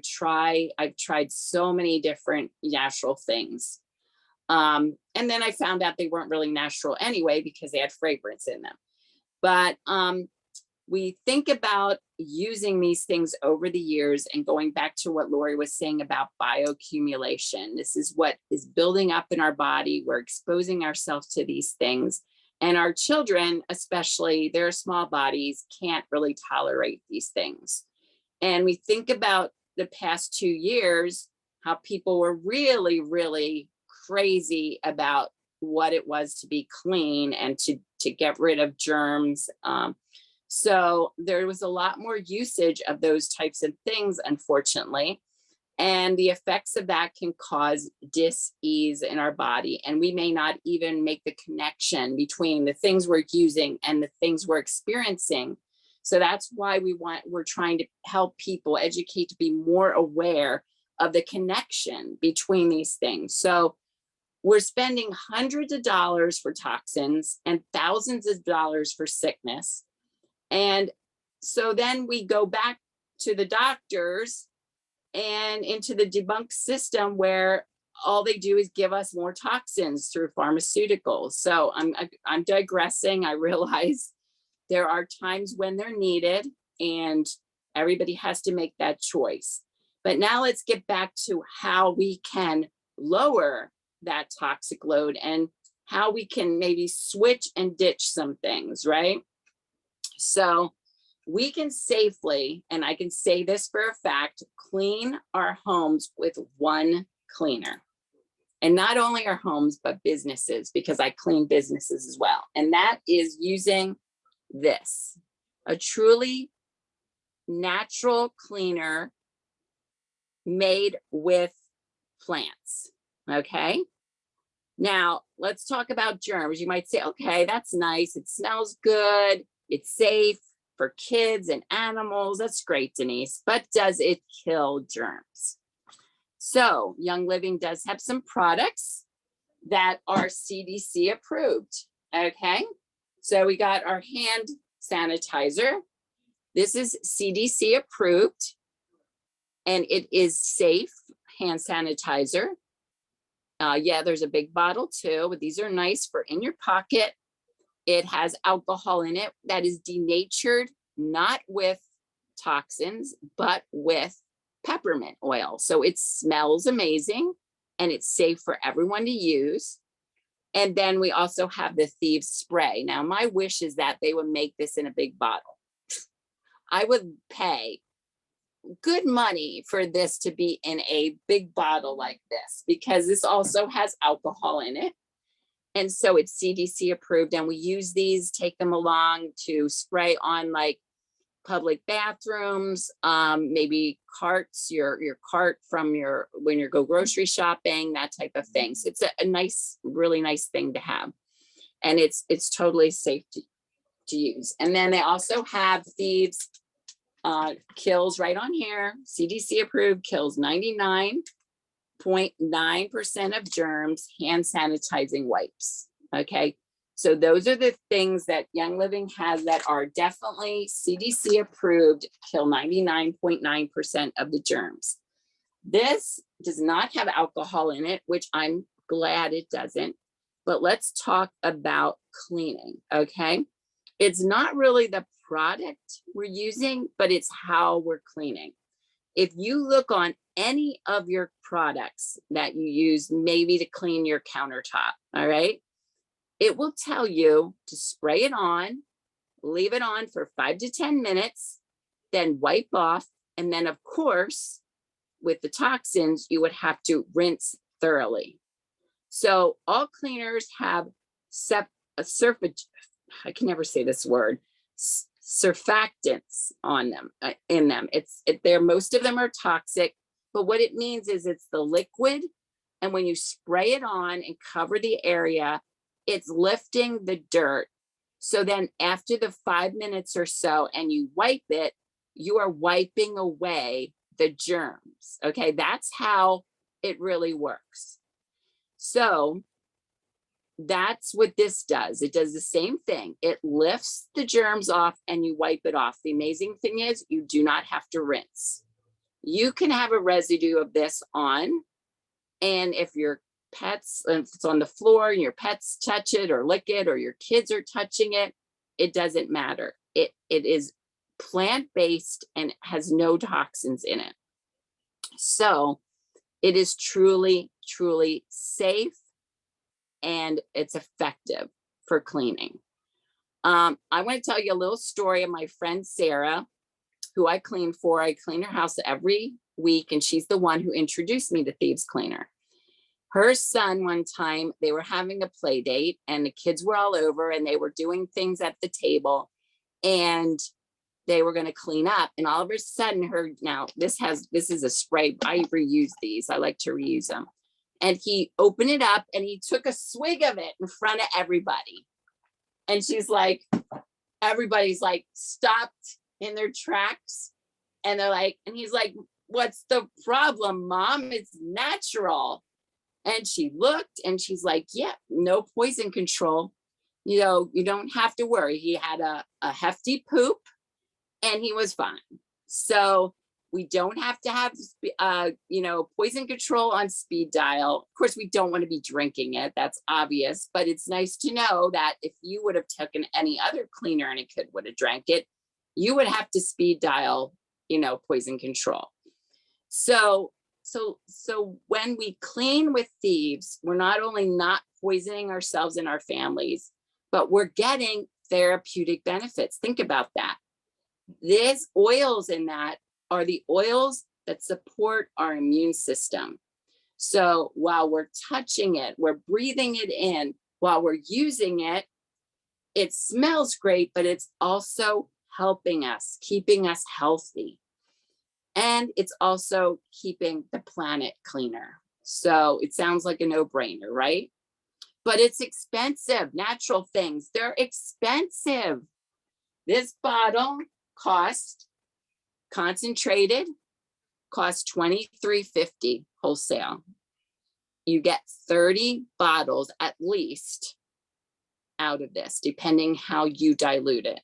tried so many different natural things. And then I found out they weren't really natural anyway, because they had fragrance in them. But we think about using these things over the years, and going back to what Lori was saying about bioaccumulation. This is what is building up in our body. We're exposing ourselves to these things. And our children, especially, their small bodies can't really tolerate these things. And we think about the past 2 years, how people were really, really crazy about what it was to be clean and to get rid of germs. So there was a lot more usage of those types of things, unfortunately. And the effects of that can cause dis-ease in our body. And we may not even make the connection between the things we're using and the things we're experiencing. So that's why we're trying to help people, educate, to be more aware of the connection between these things. So we're spending hundreds of dollars for toxins and thousands of dollars for sickness. And so then we go back to the doctors and into the debunked system, where all they do is give us more toxins through pharmaceuticals. So I'm digressing. I realize there are times when they're needed, and everybody has to make that choice. But now let's get back to how we can lower that toxic load, and how we can maybe switch and ditch some things, right? So we can safely, and I can say this for a fact, clean our homes with one cleaner. And not only our homes, but businesses, because I clean businesses as well. And that is using this, a truly natural cleaner made with plants. Okay. Now let's talk about germs. You might say, okay, that's nice. It smells good. It's safe for kids and animals. That's great, Denise. But does it kill germs? So Young Living does have some products that are CDC approved. Okay. So we got our hand sanitizer. This is CDC approved, and it is safe hand sanitizer. Yeah, there's a big bottle too, but these are nice for in your pocket. It has alcohol in it that is denatured, not with toxins, but with peppermint oil. So it smells amazing, and it's safe for everyone to use. And then we also have the Thieves spray. Now, my wish is that they would make this in a big bottle. I would pay good money for this to be in a big bottle like this, because this also has alcohol in it. And so it's CDC approved, and we use these, take them along to spray on like public bathrooms, maybe carts, your cart from when you go grocery shopping, that type of thing. So it's a nice, really nice thing to have. And it's totally safe to use. And then they also have Thieves kills right on here, CDC approved, kills 99.9% of germs, hand sanitizing wipes. Okay. So those are the things that Young Living has that are definitely CDC approved, kill 99.9% of the germs. This does not have alcohol in it, which I'm glad it doesn't. But let's talk about cleaning, okay? It's not really the product we're using, but it's how we're cleaning. If you look on any of your products that you use, maybe to clean your countertop, all right? It will tell you to spray it on, leave it on for 5 to 10 minutes, then wipe off. And then of course, with the toxins, you would have to rinse thoroughly. So all cleaners have a surface, I can never say this word, surfactants on them, in them. Most of them are toxic, but what it means is it's the liquid. And when you spray it on and cover the area, it's lifting the dirt. So then after the 5 minutes or so and you wipe it, you are wiping away the germs. Okay, that's how it really works. So that's what this does. It does the same thing. It lifts the germs off and you wipe it off. The amazing thing is you do not have to rinse. You can have a residue of this on, and if your pets, if it's on the floor and your pets touch it or lick it, or your kids are touching it, it doesn't matter. It is plant-based and has no toxins in it. So it is truly, truly safe, and it's effective for cleaning. I want to tell you a little story of my friend Sarah, who I clean for. I clean her house every week, and she's the one who introduced me to Thieves Cleaner. Her son, one time, they were having a play date, and the kids were all over, and they were doing things at the table, and they were going to clean up. And all of a sudden, this is a spray. I reuse these. I like to reuse them. And he opened it up and he took a swig of it in front of everybody. And she's like, everybody's like stopped in their tracks. And they're like, and he's like, what's the problem, Mom? It's natural. And she looked and she's like, yeah, no poison control. You know, you don't have to worry. He had a hefty poop and he was fine. So we don't have to have, poison control on speed dial. Of course, we don't want to be drinking it. That's obvious. But it's nice to know that if you would have taken any other cleaner and a kid would have drank it, you would have to speed dial, poison control. So when we clean with Thieves, we're not only not poisoning ourselves and our families, but we're getting therapeutic benefits. Think about that. These oils in that are the oils that support our immune system. So while we're touching it, we're breathing it in, while we're using it, it smells great, but it's also helping us, keeping us healthy. And it's also keeping the planet cleaner. So it sounds like a no-brainer, right? But it's expensive. Natural things, they're expensive. This bottle cost concentrated, cost $23.50 wholesale. You get 30 bottles at least out of this, depending how you dilute it.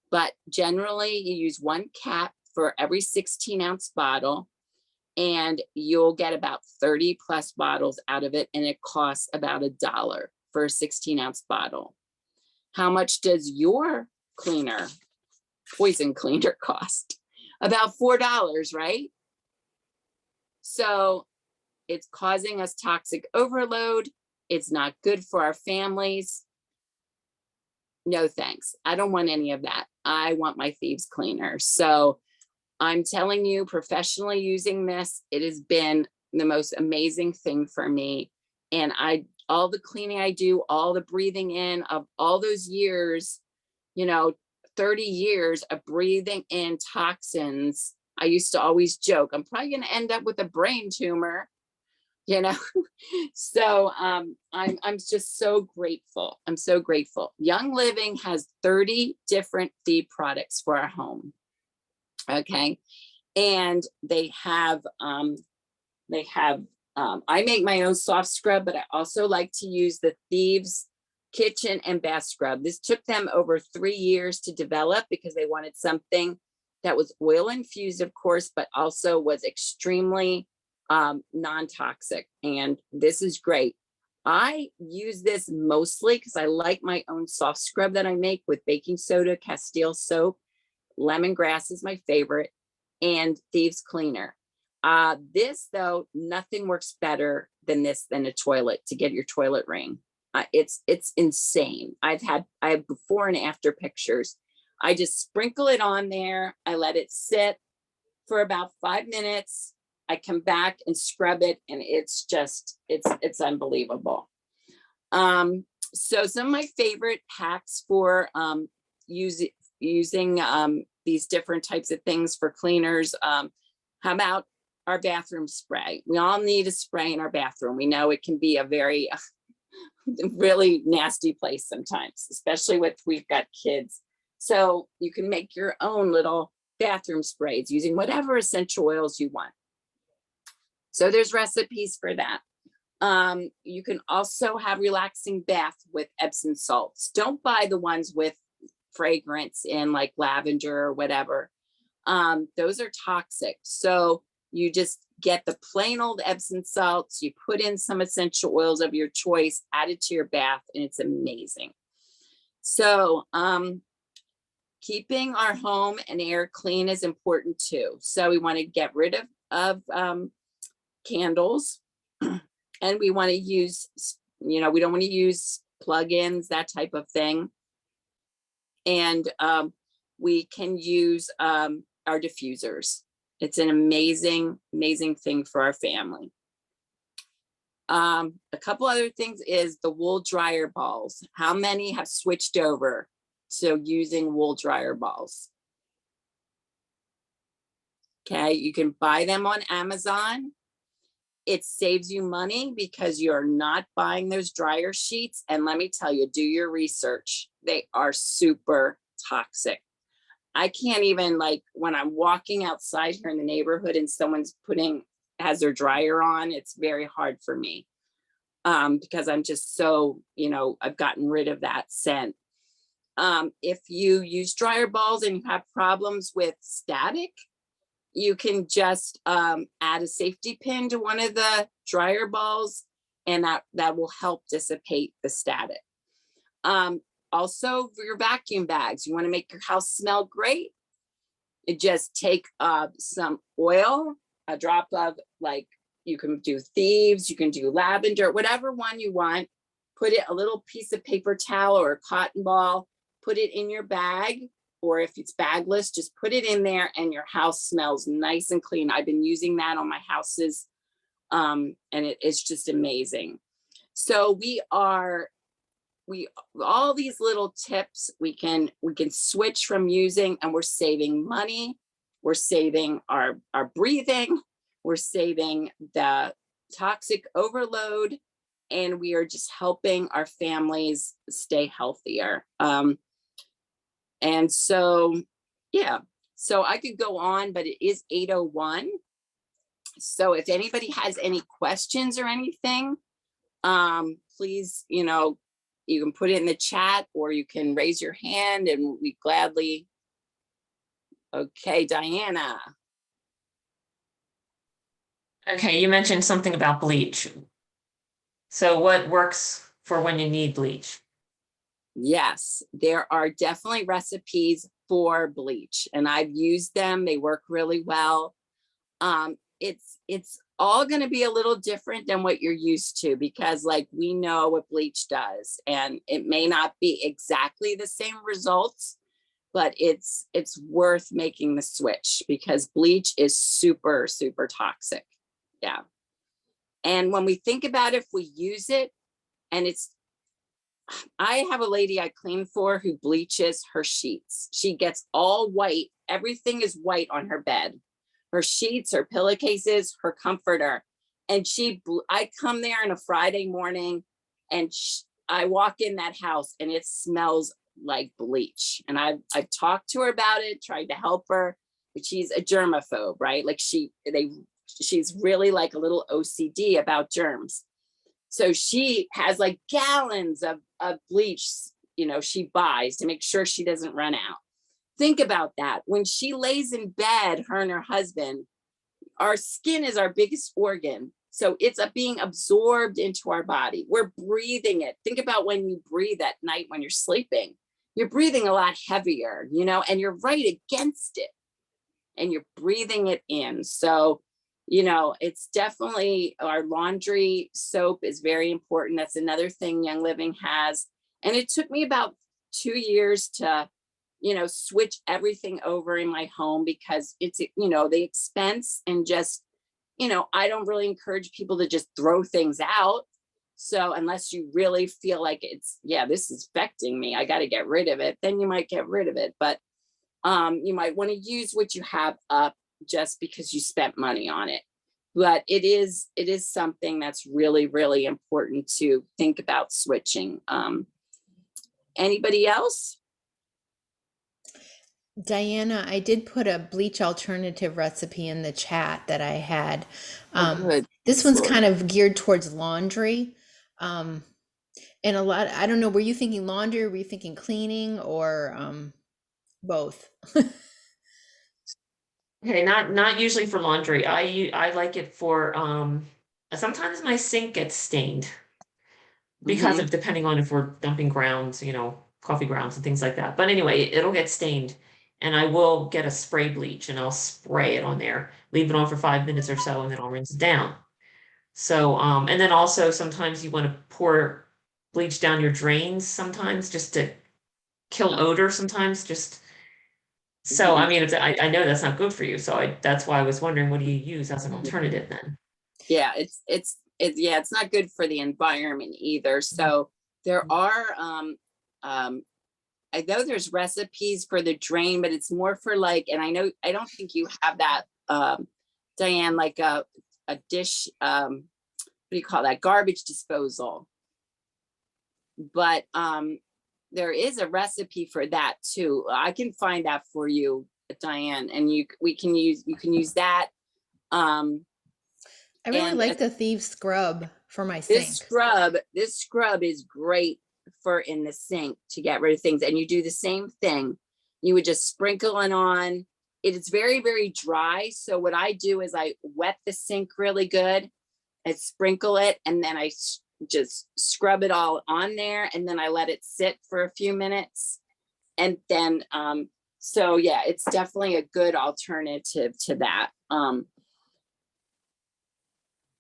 But generally you use 1 cap for every 16-ounce bottle, and you'll get about 30 plus bottles out of it, and it costs about $1 for a 16-ounce bottle. How much does your poison cleaner cost? About $4, right? So it's causing us toxic overload. It's not good for our families. No thanks. I don't want any of that. I want my Thieves Cleaner. So I'm telling you, professionally using this, it has been the most amazing thing for me. And all the cleaning I do, all the breathing in of all those years, 30 years of breathing in toxins. I used to always joke, I'm probably going to end up with a brain tumor, So I'm just so grateful. I'm so grateful. Young Living has 30 different Thieves products for our home. Okay. And they have, I make my own soft scrub, but I also like to use the Thieves kitchen and bath scrub. This took them over 3 years to develop because they wanted something that was oil infused, of course, but also was extremely non-toxic. And this is great. I use this mostly because I like my own soft scrub that I make with baking soda, Castile soap, lemongrass is my favorite, and Thieves Cleaner. This though, nothing works better than a toilet to get your toilet ring. It's insane. I have before and after pictures. I just sprinkle it on there. I let it sit for about 5 minutes. I come back and scrub it, and it's just, it's unbelievable. So some of my favorite hacks for using these different types of things for cleaners. How about our bathroom spray? We all need a spray in our bathroom. We know it can be a very really nasty place sometimes, especially with, we've got kids. So you can make your own little bathroom sprays using whatever essential oils you want. So there's recipes for that. You can also have relaxing bath with Epsom salts. Don't buy the ones with fragrance in, like lavender or whatever. Those are toxic. So you just get the plain old Epsom salts, you put in some essential oils of your choice, add it to your bath, and it's amazing. So keeping our home and air clean is important too. So we want to get rid of candles, and we want to use, we don't want to use plug-ins, that type of thing. And we can use our diffusers. It's an amazing, amazing thing for our family. A couple other things is the wool dryer balls. How many have switched over to using wool dryer balls? Okay, you can buy them on Amazon. It saves you money because you're not buying those dryer sheets. And let me tell you, do your research. They are super toxic. I can't even, like, when I'm walking outside here in the neighborhood and someone's has their dryer on, it's very hard for me because I'm just so, I've gotten rid of that scent. If you use dryer balls and you have problems with static, you can just add a safety pin to one of the dryer balls, and that will help dissipate the static. Also, for your vacuum bags, you want to make your house smell great. You just take some oil, a drop of, like, you can do thieves, you can do lavender, whatever one you want. Put it, a little piece of paper towel or a cotton ball, put it in your bag, or if it's bagless, just put it in there and your house smells nice and clean. I've been using that on my houses, and it's just amazing. So all these little tips we can switch from using, and we're saving money, we're saving our breathing, we're saving the toxic overload, and we are just helping our families stay healthier. And so, yeah, so I could go on, but it is 8:01. So if anybody has any questions or anything, please, you can put it in the chat, or you can raise your hand and we gladly. Okay, Diana. Okay, you mentioned something about bleach. So what works for when you need bleach? Yes, there are definitely recipes for bleach, and I've used them. They work really well. It's all going to be a little different than what you're used to, because, like, we know what bleach does, and it may not be exactly the same results, but it's worth making the switch because bleach is super, super toxic. Yeah. And when we think about if we use it, and I have a lady I clean for who bleaches her sheets. She gets all white. Everything is white on her bed. Her sheets, her pillowcases, her comforter. And I come there on a Friday morning, and I walk in that house and it smells like bleach. And I've talked to her about it, tried to help her, but she's a germaphobe, right? Like she's really like a little OCD about germs. So she has like gallons of bleach, she buys to make sure she doesn't run out. Think about that. When she lays in bed, her and her husband, our skin is our biggest organ. So it's being absorbed into our body. We're breathing it. Think about when you breathe at night when you're sleeping. You're breathing a lot heavier, and you're right against it. And you're breathing it in. So it's definitely, our laundry soap is very important. That's another thing Young Living has. And it took me about 2 years to, switch everything over in my home, because it's, the expense and just I don't really encourage people to just throw things out. So unless you really feel like this is affecting me, I got to get rid of it, then you might get rid of it. But you might want to use what you have up just because you spent money on it. But it is something that's really, really important to think about switching. Anybody else? Diana, I did put a bleach alternative recipe in the chat that I had. Good. This one's Lord. kind of geared towards laundry. And a lot, I don't know, were you thinking laundry, or were you thinking cleaning, or both? Okay, not usually for laundry. I like it for sometimes my sink gets stained because of depending on if we're dumping grounds, coffee grounds and things like that. But anyway, it'll get stained and I will get a spray bleach and I'll spray it on there, leave it on for 5 minutes or so, and then I'll rinse it down. So, and then also sometimes you want to pour bleach down your drains sometimes just to kill odor sometimes just. So, I mean, I know that's not good for you. So that's why I was wondering, what do you use as an alternative then? Yeah, it's not good for the environment either. So there are, I know there's recipes for the drain, but it's more for like, and I don't think you have that, Diane, like a dish, what do you call that? Garbage disposal. But there is a recipe for that too. I can find that for you, Diane, and you can use that. I really And like the Thieves Scrub for my sink. This scrub is great for in the sink to get rid of things. And you do the same thing. You would just sprinkle it on. It is very, very dry. So what I do is I wet the sink really good. I sprinkle it and then I just scrub it all on there. And then I let it sit for a few minutes. And then, so yeah, it's definitely a good alternative to that.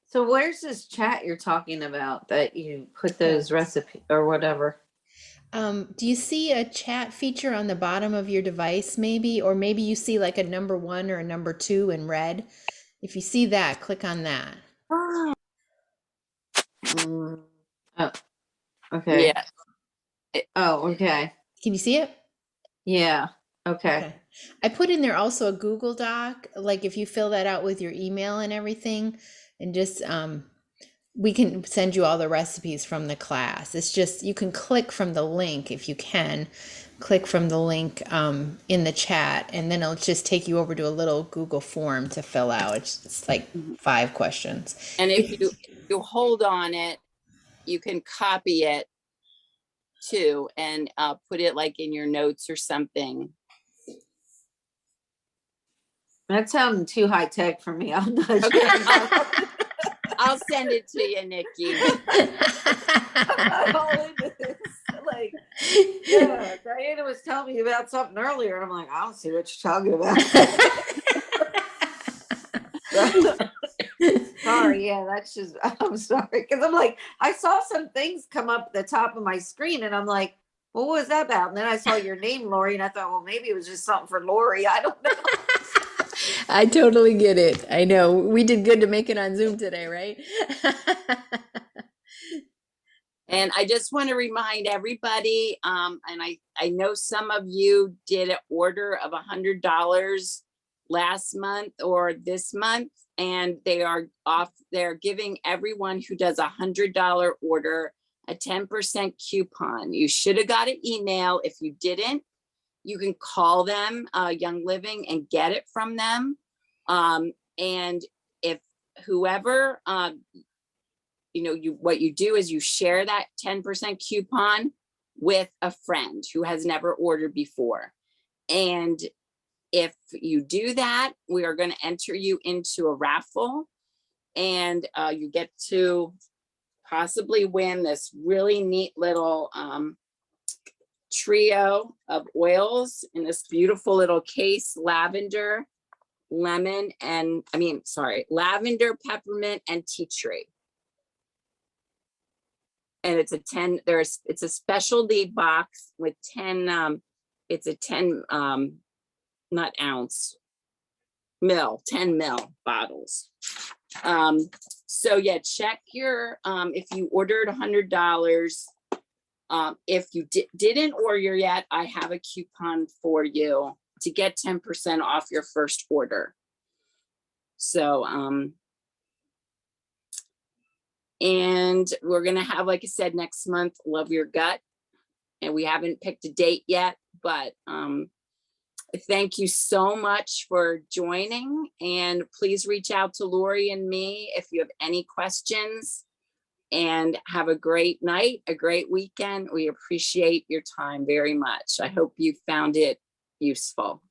So where's this chat you're talking about that you put those recipes or whatever? Do you see a chat feature on the bottom of your device maybe? Or maybe you see like a number 1 or a number 2 in red. If you see that, click on that. Oh, okay. Yeah. Oh, okay. Can you see it? Yeah. Okay. Okay. I put in there also a Google Doc, like if you fill that out with your email and everything, and just we can send you all the recipes from the class. It's just, you can click from the link if you can, click from the link in the chat, and then it'll just take you over to a little Google form to fill out. It's like 5 questions. And if you hold on it, you can copy it too and put it like in your notes or something. That sounded too high tech for me. I'm not Okay, sure. I'll send it to you, Nikki. I'm all into this. Like, yeah, Diana was telling me about something earlier. I'm like, I don't see what you're talking about. Sorry, yeah, that's just, I'm sorry. Because I'm like, I saw some things come up at the top of my screen and I'm like, what was that about? And then I saw your name, Lori, and I thought, well, maybe it was just something for Lori. I don't know. I totally get it. I know. We did good to make it on Zoom today, right? And I just want to remind everybody, and I know some of you did an order of $100 last month or this month, and they're giving everyone who does $100 order a 10% coupon. You should have got an email. If you didn't, you can call them, Young Living, and get it from them. And if whoever, what you do is you share that 10% coupon with a friend who has never ordered before. And if you do that, we are going to enter you into a raffle, and you get to possibly win this really neat little trio of oils in this beautiful little case: lavender, lavender, peppermint, and tea tree. And it's it's a specialty box with 10, it's a 10, not ounce, 10 mil bottles. So yeah, check your, if you ordered $100, if you didn't order yet, I have a coupon for you to get 10% off your first order. So, and we're going to have, like I said, next month, Love Your Gut. And we haven't picked a date yet, but thank you so much for joining. And please reach out to Lori and me if you have any questions. And have a great night, a great weekend. We appreciate your time very much. I hope you found it useful.